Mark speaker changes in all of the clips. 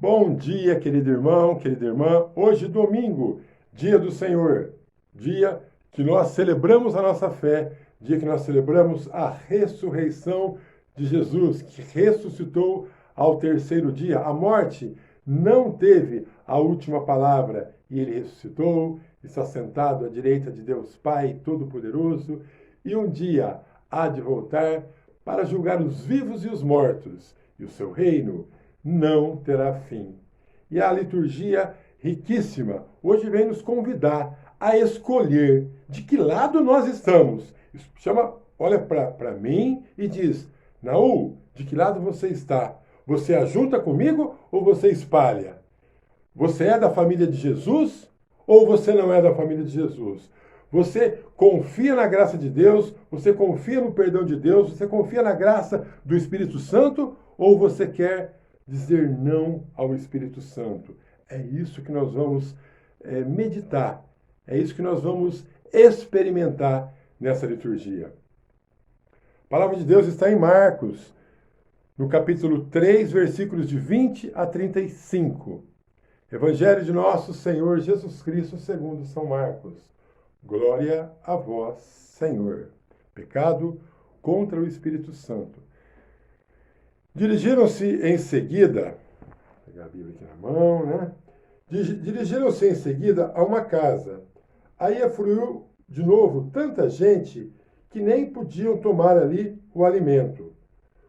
Speaker 1: Bom dia, querido irmão, querida irmã. Hoje, domingo, dia do Senhor, dia que nós celebramos a nossa fé, dia que nós celebramos a ressurreição de Jesus, que ressuscitou ao terceiro dia. A morte não teve a última palavra e ele ressuscitou, está sentado à direita de Deus Pai Todo-Poderoso e um dia há de voltar para julgar os vivos e os mortos, e o seu reino não terá fim. E a liturgia riquíssima hoje vem nos convidar a escolher de que lado nós estamos. Olha para mim e diz: Naú, de que lado você está? Você ajunta comigo ou você espalha? Você é da família de Jesus ou você não é da família de Jesus? Você confia na graça de Deus? Você confia no perdão de Deus? Você confia na graça do Espírito Santo? Ou você quer dizer não ao Espírito Santo? É isso que nós vamos meditar. É isso que nós vamos experimentar nessa liturgia. A palavra de Deus está em Marcos, no capítulo 3, versículos de 20 a 35. Evangelho de nosso Senhor Jesus Cristo segundo São Marcos. Glória a vós, Senhor. Pecado contra o Espírito Santo. Dirigiram-se em seguida, vou pegar a Bíblia aqui na mão, né? Dirigiram-se em seguida a uma casa. Aí afluiu de novo tanta gente que nem podiam tomar ali o alimento.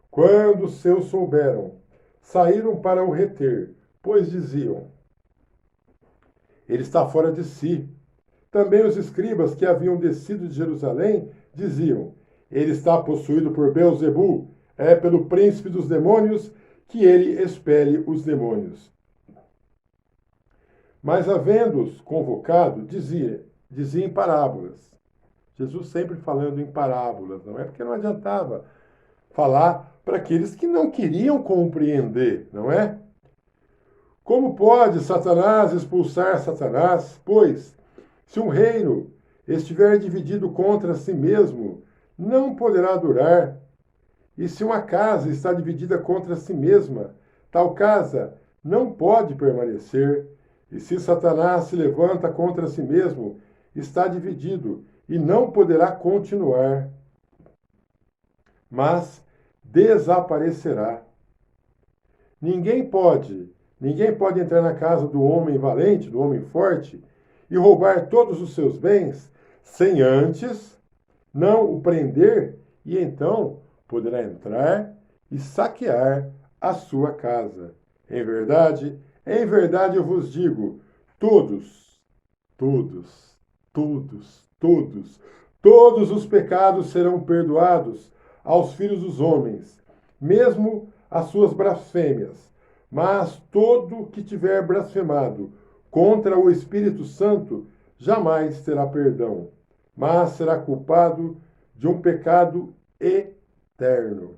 Speaker 1: Quando os seus souberam, saíram para o reter, pois diziam: ele está fora de si. Também os escribas que haviam descido de Jerusalém diziam: ele está possuído por Beelzebu, é pelo príncipe dos demônios que ele expele os demônios. Mas havendo-os convocado, dizia em parábolas. Jesus sempre falando em parábolas, não é? Porque não adiantava falar para aqueles que não queriam compreender, não é? Como pode Satanás expulsar Satanás? Pois, se um reino estiver dividido contra si mesmo, não poderá durar. E se uma casa está dividida contra si mesma, tal casa não pode permanecer. E se Satanás se levanta contra si mesmo, está dividido e não poderá continuar, mas desaparecerá. Ninguém pode entrar na casa do homem valente, do homem forte, e roubar todos os seus bens, sem antes não o prender, e então poderá entrar e saquear a sua casa. Em verdade eu vos digo, todos os pecados serão perdoados aos filhos dos homens, mesmo as suas blasfêmias. Mas todo que tiver blasfemado contra o Espírito Santo jamais terá perdão, mas será culpado de um pecado eterno.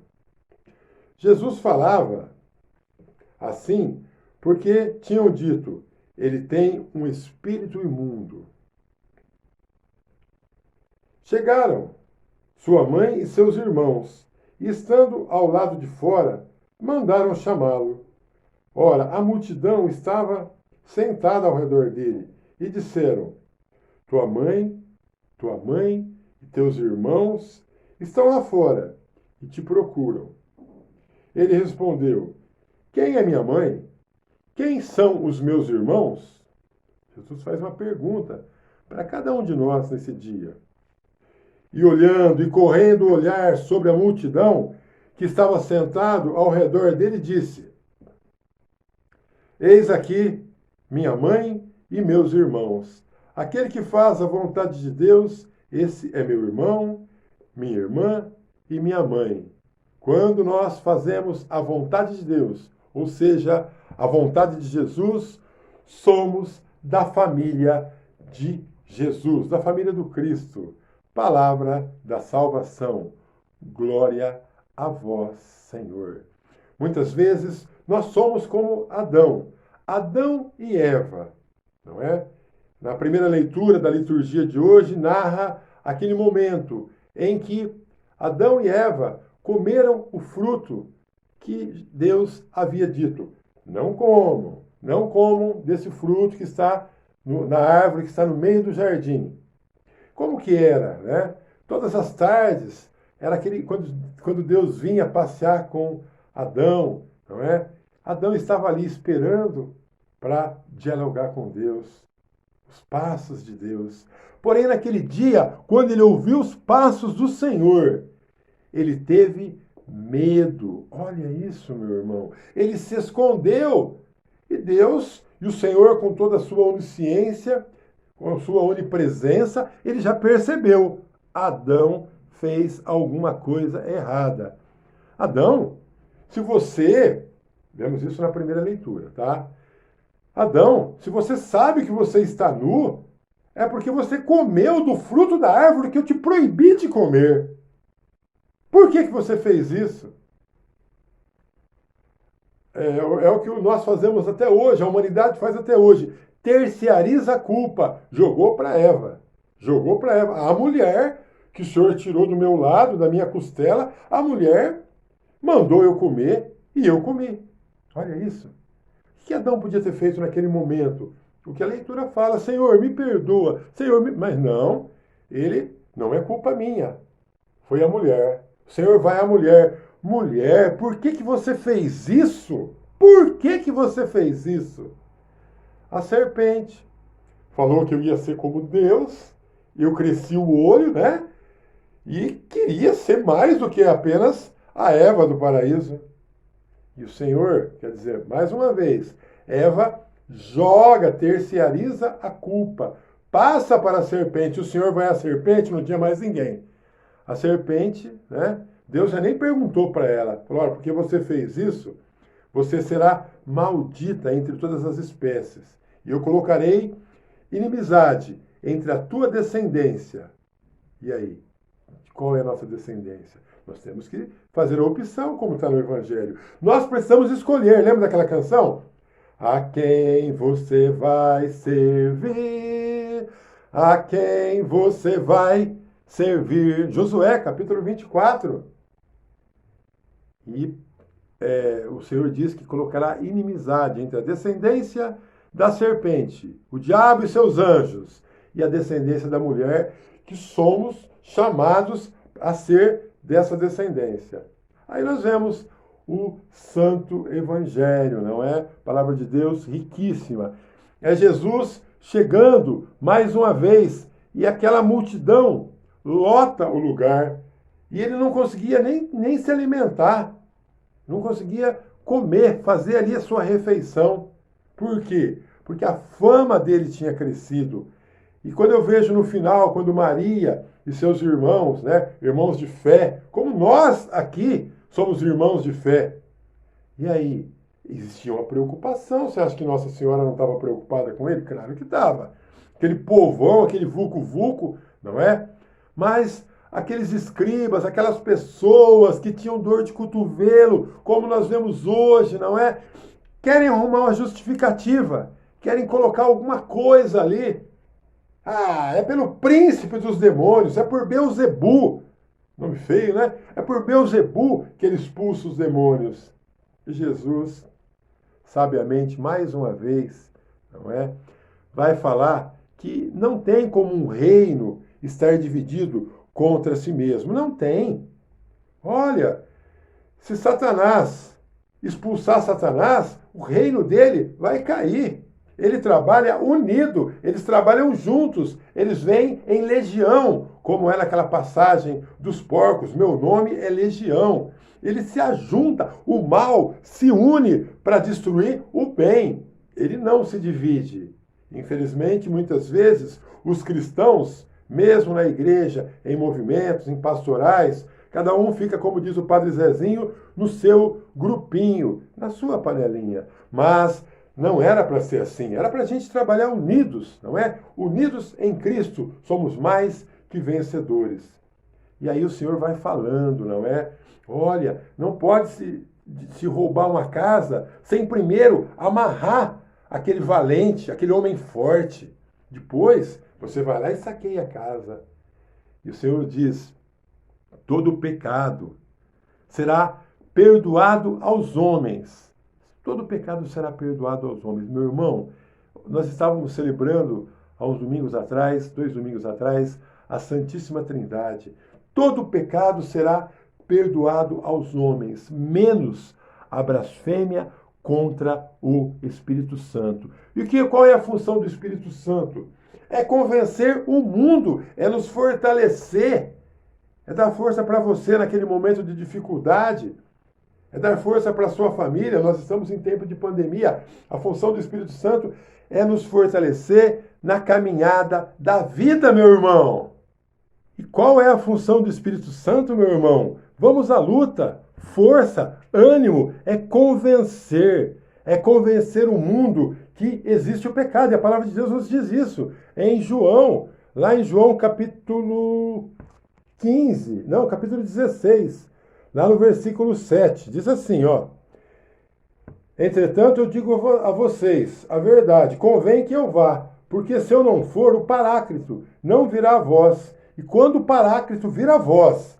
Speaker 1: Jesus falava assim porque tinham dito: ele tem um espírito imundo. Chegaram sua mãe e seus irmãos, e estando ao lado de fora, mandaram chamá-lo. Ora, a multidão estava sentada ao redor dele, e disseram: tua mãe e teus irmãos estão lá fora e te procuram. Ele respondeu: quem é minha mãe? Quem são os meus irmãos? Jesus faz uma pergunta para cada um de nós nesse dia. E olhando e correndo o olhar sobre a multidão que estava sentado ao redor dele, disse: eis aqui minha mãe e meus irmãos. Aquele que faz a vontade de Deus, esse é meu irmão, minha irmã e minha mãe. Quando nós fazemos a vontade de Deus, ou seja, a vontade de Jesus, somos da família de Jesus, da família do Cristo. Palavra da salvação. Glória a vós, Senhor. Muitas vezes nós somos como Adão e Eva, não é? Na primeira leitura da liturgia de hoje, narra aquele momento em que Adão e Eva comeram o fruto que Deus havia dito: não comam desse fruto que está na árvore que está no meio do jardim. Como que era, né? Todas as tardes, era aquele quando Deus vinha passear com Adão, não é? Adão estava ali esperando para dialogar com Deus, os passos de Deus. Porém, naquele dia, quando ele ouviu os passos do Senhor, ele teve medo. Olha isso, meu irmão. Ele se escondeu. E Deus, e o Senhor, com toda a sua onisciência, com a sua onipresença, ele já percebeu. Adão fez alguma coisa errada. Adão, se você, vemos isso na primeira leitura, tá? Adão, se você sabe que você está nu, é porque você comeu do fruto da árvore que eu te proibi de comer. Por que você fez isso? É o que nós fazemos até hoje, a humanidade faz até hoje. Terciariza a culpa. Jogou para Eva. Jogou para Eva. A mulher que o Senhor tirou do meu lado, da minha costela, a mulher mandou eu comer e eu comi. Olha isso. O que Adão podia ter feito naquele momento? O que a leitura fala, Senhor, me perdoa. Senhor, mas não, ele não é culpa minha. Foi a mulher. O Senhor vai à mulher. Mulher, por que você fez isso? Por que você fez isso? A serpente falou que eu ia ser como Deus. Eu cresci o olho, né? E queria ser mais do que apenas a Eva do paraíso. E o Senhor, quer dizer, mais uma vez, Eva joga, terciariza a culpa. Passa para a serpente. O Senhor vai à serpente, não tinha mais ninguém. A serpente, né? Deus já nem perguntou para ela. Falou, olha, porque você fez isso, você será maldita entre todas as espécies. E eu colocarei inimizade entre a tua descendência. E aí? Qual é a nossa descendência? Nós temos que fazer a opção, como está no Evangelho. Nós precisamos escolher. Lembra daquela canção? A quem você vai servir? A quem você vai servir? Josué, capítulo 24. E o Senhor diz que colocará inimizade entre a descendência da serpente, o diabo e seus anjos, e a descendência da mulher, que somos chamados a ser dessa descendência. Aí nós vemos o Santo Evangelho, não é? Palavra de Deus riquíssima. É Jesus chegando mais uma vez e aquela multidão lota o lugar e ele não conseguia nem se alimentar, não conseguia comer, fazer ali a sua refeição. Por quê? Porque a fama dele tinha crescido. E quando eu vejo no final, quando Maria e seus irmãos, né, irmãos de fé, como nós aqui somos irmãos de fé. E aí, existia uma preocupação. Você acha que Nossa Senhora não estava preocupada com ele? Claro que estava. Aquele povão, aquele vulco-vulco, não é? Mas aqueles escribas, aquelas pessoas que tinham dor de cotovelo, como nós vemos hoje, não é? Querem arrumar uma justificativa, querem colocar alguma coisa ali. Ah, é pelo príncipe dos demônios, é por Beelzebu. Nome feio, né? É por Beelzebu que ele expulsa os demônios. E Jesus, sabiamente, mais uma vez, não é? Vai falar que não tem como um reino estar dividido contra si mesmo. Não tem. Olha, se Satanás expulsar Satanás, o reino dele vai cair. Ele trabalha unido, eles trabalham juntos, eles vêm em legião, como é naquela passagem dos porcos, meu nome é legião. Ele se ajunta, o mal se une para destruir o bem. Ele não se divide. Infelizmente, muitas vezes, os cristãos, mesmo na igreja, em movimentos, em pastorais, cada um fica, como diz o Padre Zezinho, no seu grupinho, na sua panelinha. Mas não era para ser assim, era para a gente trabalhar unidos, não é? Unidos em Cristo, somos mais que vencedores. E aí o Senhor vai falando, não é? Olha, não pode se roubar uma casa sem primeiro amarrar aquele valente, aquele homem forte. Depois, você vai lá e saqueia a casa. E o Senhor diz, todo pecado será perdoado aos homens. todo pecado será perdoado aos homens. Meu irmão, nós estávamos celebrando há uns domingos atrás, 2 domingos atrás, a Santíssima Trindade. Todo pecado será perdoado aos homens, menos a blasfêmia contra o Espírito Santo. E qual é a função do Espírito Santo? É convencer o mundo, é nos fortalecer, é dar força para você naquele momento de dificuldade, é dar força para a sua família. Nós estamos em tempo de pandemia. A função do Espírito Santo é nos fortalecer na caminhada da vida, meu irmão. E qual é a função do Espírito Santo, meu irmão? Vamos à luta. Força, ânimo, é convencer o mundo que existe o pecado. E a palavra de Deus nos diz isso. Em João, lá em João capítulo 15, não, capítulo 16, lá no versículo 7, diz assim, ó. Entretanto, eu digo a vocês a verdade, convém que eu vá, porque se eu não for, o Paráclito não virá a vós. E quando o Paráclito vir a vós,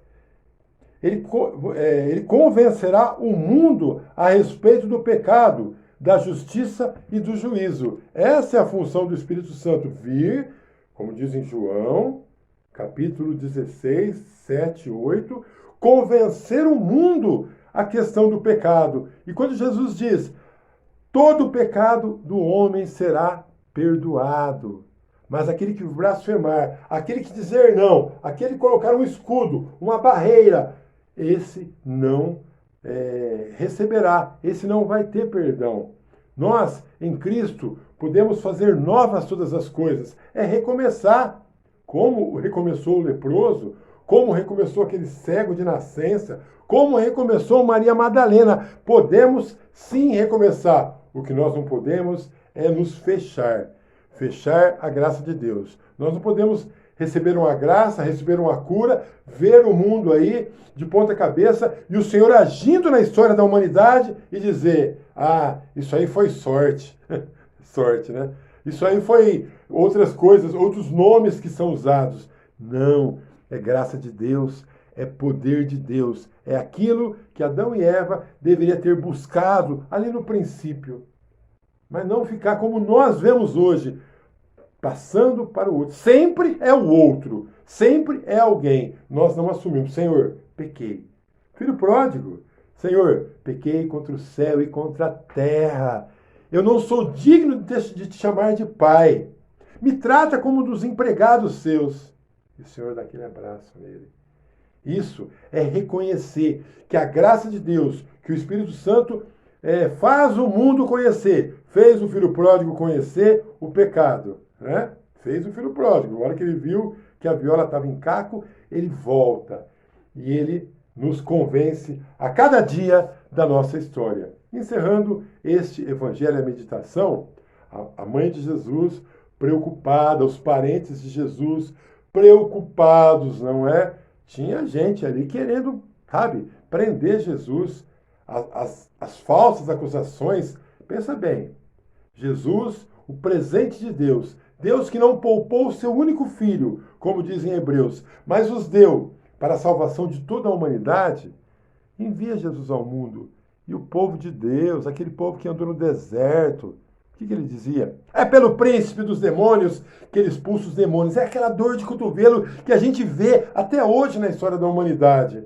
Speaker 1: ele convencerá o mundo a respeito do pecado, da justiça e do juízo. Essa é a função do Espírito Santo, vir, como diz em João, capítulo 16, 7, 8, convencer o mundo a questão do pecado. E quando Jesus diz, todo o pecado do homem será perdoado, mas aquele que blasfemar, aquele que dizer não, aquele que colocar um escudo, uma barreira, esse não receberá, esse não vai ter perdão. Nós, em Cristo, podemos fazer novas todas as coisas. É recomeçar, como recomeçou o leproso, como recomeçou aquele cego de nascença, como recomeçou Maria Madalena. Podemos sim recomeçar. O que nós não podemos é nos fechar a graça de Deus. Nós não podemos receber uma graça, receber uma cura, ver o mundo aí de ponta cabeça e o Senhor agindo na história da humanidade e dizer, isso aí foi sorte. Sorte, né? Isso aí foi outras coisas, outros nomes que são usados. Não, é graça de Deus, é poder de Deus. É aquilo que Adão e Eva deveriam ter buscado ali no princípio. Mas não ficar como nós vemos hoje, passando para o outro. Sempre é o outro, sempre é alguém. Nós não assumimos. Senhor, pequei. Filho pródigo, Senhor, pequei contra o céu e contra a terra. Eu não sou digno de te chamar de pai. Me trata como um dos empregados seus. E o Senhor dá aquele abraço nele. Isso é reconhecer que a graça de Deus, que o Espírito Santo faz o mundo conhecer, fez o filho pródigo conhecer o pecado, né? Fez o filho pródigo. Na hora que ele viu que a viola estava em caco, ele volta e ele nos convence a cada dia da nossa história. Encerrando este evangelho e meditação, a mãe de Jesus preocupada, os parentes de Jesus preocupados, não é? Tinha gente ali querendo, prender Jesus. As falsas acusações. Pensa bem, Jesus, o presente de Deus, Deus que não poupou o seu único filho, como dizem Hebreus, mas os deu para a salvação de toda a humanidade, envia Jesus ao mundo. E o povo de Deus, aquele povo que andou no deserto, o que ele dizia? É pelo príncipe dos demônios que ele expulsa os demônios. É aquela dor de cotovelo que a gente vê até hoje na história da humanidade.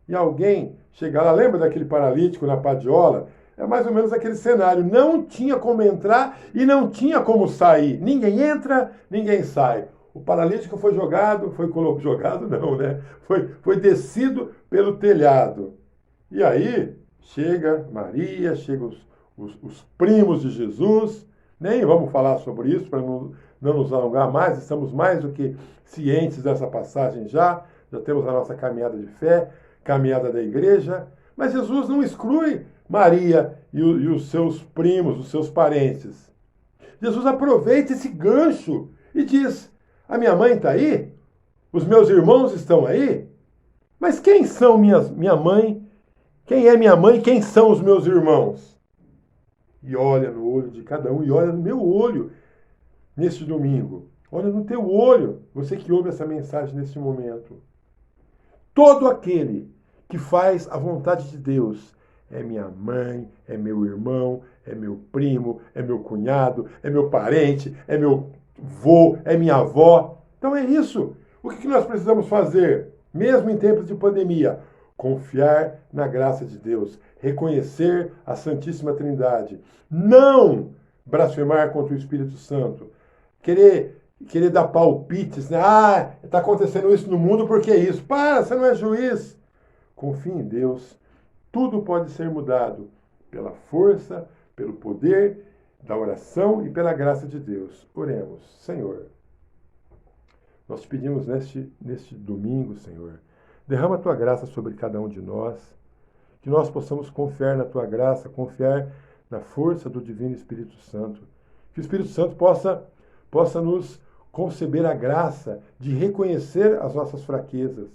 Speaker 1: E alguém chegar lá, lembra daquele paralítico na padiola? É mais ou menos aquele cenário. Não tinha como entrar e não tinha como sair. Ninguém entra, ninguém sai. O paralítico foi jogado, jogado não, né? Foi descido pelo telhado. E aí chega Maria, chegam os primos de Jesus. Nem vamos falar sobre isso para não nos alongar mais. Estamos mais do que cientes dessa passagem já. Já temos a nossa caminhada de fé, caminhada da igreja, mas Jesus não exclui Maria e os seus primos, os seus parentes. Jesus aproveita esse gancho e diz, a minha mãe está aí? Os meus irmãos estão aí? Mas quem são minha mãe? Quem é minha mãe? Quem são os meus irmãos? E olha no olho de cada um, e olha no meu olho neste domingo. Olha no teu olho, você que ouve essa mensagem neste momento. Todo aquele que faz a vontade de Deus é minha mãe, é meu irmão, é meu primo, é meu cunhado, é meu parente, é meu vô, é minha avó. Então é isso. O que nós precisamos fazer, mesmo em tempos de pandemia? Confiar na graça de Deus, reconhecer a Santíssima Trindade, não blasfemar contra o Espírito Santo, querer dar palpites, né? Ah, está acontecendo isso no mundo porque é isso. Para, você não é juiz. Confie em Deus. Tudo pode ser mudado pela força, pelo poder da oração e pela graça de Deus. Oremos. Senhor, nós te pedimos neste domingo, Senhor, derrama a tua graça sobre cada um de nós, que nós possamos confiar na tua graça, confiar na força do Divino Espírito Santo. Que o Espírito Santo possa nos conceber a graça de reconhecer as nossas fraquezas.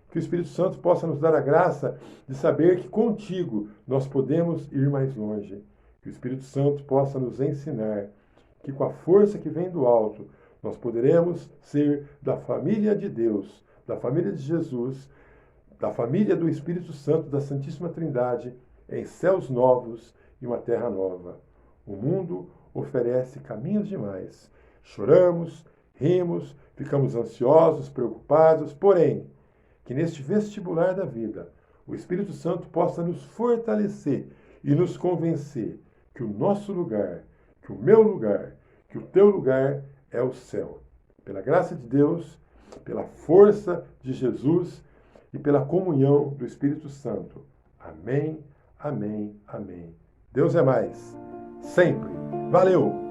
Speaker 1: Que o Espírito Santo possa nos dar a graça de saber que contigo nós podemos ir mais longe. Que o Espírito Santo possa nos ensinar que com a força que vem do alto, nós poderemos ser da família de Deus, da família de Jesus, da família do Espírito Santo, da Santíssima Trindade, em céus novos e uma terra nova. O mundo oferece caminhos demais. Choramos, rimos, ficamos ansiosos, preocupados, porém, que neste vestibular da vida, o Espírito Santo possa nos fortalecer e nos convencer que o nosso lugar, que o meu lugar, que o teu lugar é o céu. Pela graça de Deus, pela força de Jesus e pela comunhão do Espírito Santo. Amém, amém, amém. Deus é mais. Sempre. Valeu!